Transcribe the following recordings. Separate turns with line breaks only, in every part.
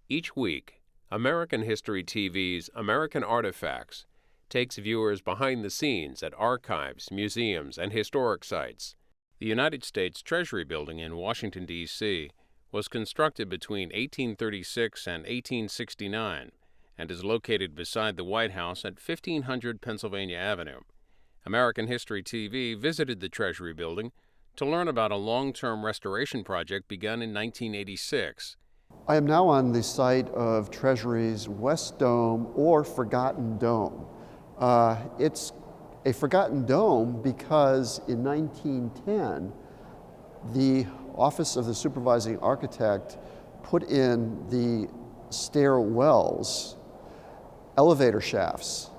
Each week, American History TV's American Artifacts takes viewers behind the scenes at archives, museums, and historic sites. The United States Treasury Building in Washington, D.C. was constructed between 1836 and 1869 and is located beside the White House at 1500 Pennsylvania Avenue. American History TV visited the Treasury Building to learn about a long-term restoration project begun in 1986.
I am now on the site of Treasury's West Dome, or Forgotten Dome. It's a forgotten dome because in 1910, the Office of the Supervising Architect put in the stairwells, elevator shafts.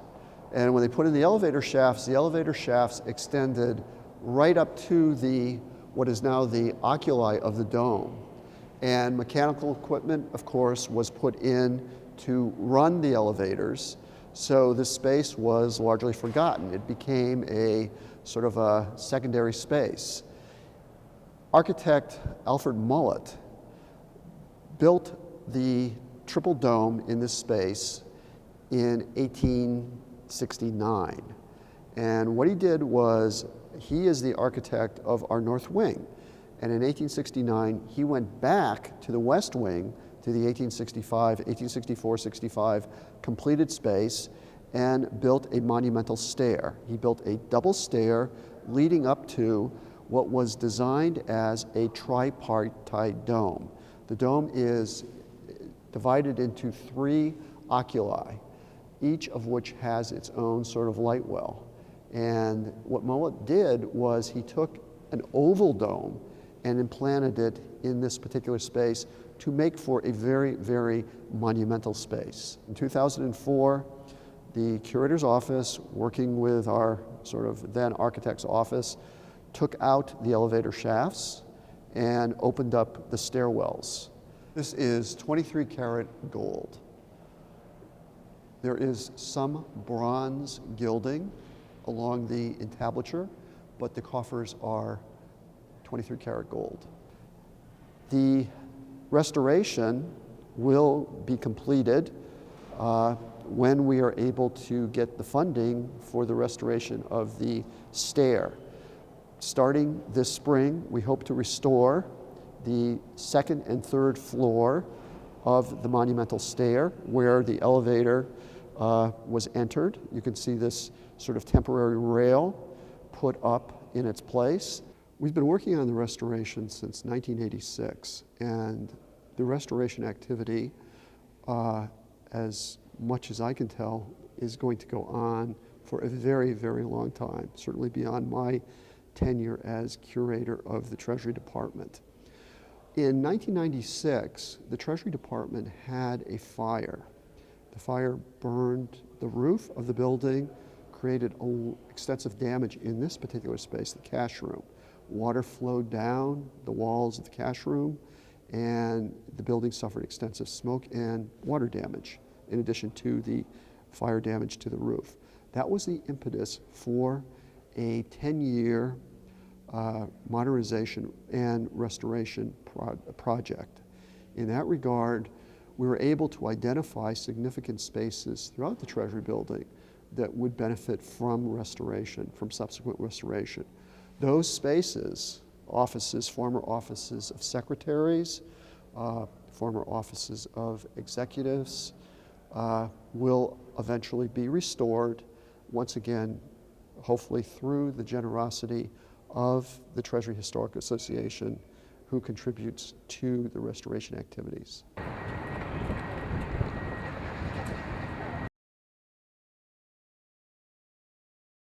And when they put in the elevator shafts extended right up to what is now the oculi of the dome. And mechanical equipment, of course, was put in to run the elevators. So this space was largely forgotten. It became a sort of a secondary space. Architect Alfred Mullett built the triple dome in this space in 1869. And what he did was, he is the architect of our North Wing. And in 1869, he went back to the West Wing, to the 1864-65 completed space, and built a monumental stair. He built a double stair leading up to what was designed as a tripartite dome. The dome is divided into 3 oculi, each of which has its own sort of light well. And what Mullett did was he took an oval dome and implanted it in this particular space to make for a very, very monumental space. In 2004, the Curator's office, working with our sort of then architect's office, took out the elevator shafts and opened up the stairwells. This is 23 karat gold. There is some bronze gilding along the entablature, but the coffers are 23 karat gold. The restoration will be completed when we are able to get the funding for the restoration of the stair. Starting this spring, we hope to restore the 2nd and 3rd floor of the monumental stair where the elevator was entered. You can see this sort of temporary rail put up in its place. We've been working on the restoration since 1986, and the restoration activity, as much as I can tell, is going to go on for a very, very long time, certainly beyond my tenure as curator of the Treasury Department. In 1996, the Treasury Department had a fire. The fire burned the roof of the building, created extensive damage in this particular space, the cash room. Water flowed down the walls of the cash room, and the building suffered extensive smoke and water damage, in addition to the fire damage to the roof. That was the impetus for a 10-year modernization and restoration project. In that regard, we were able to identify significant spaces throughout the Treasury building that would benefit from restoration, from subsequent restoration. Those spaces, offices, former offices of secretaries, former offices of executives, will eventually be restored, once again, hopefully through the generosity of the Treasury Historic Association, who contributes to the restoration activities.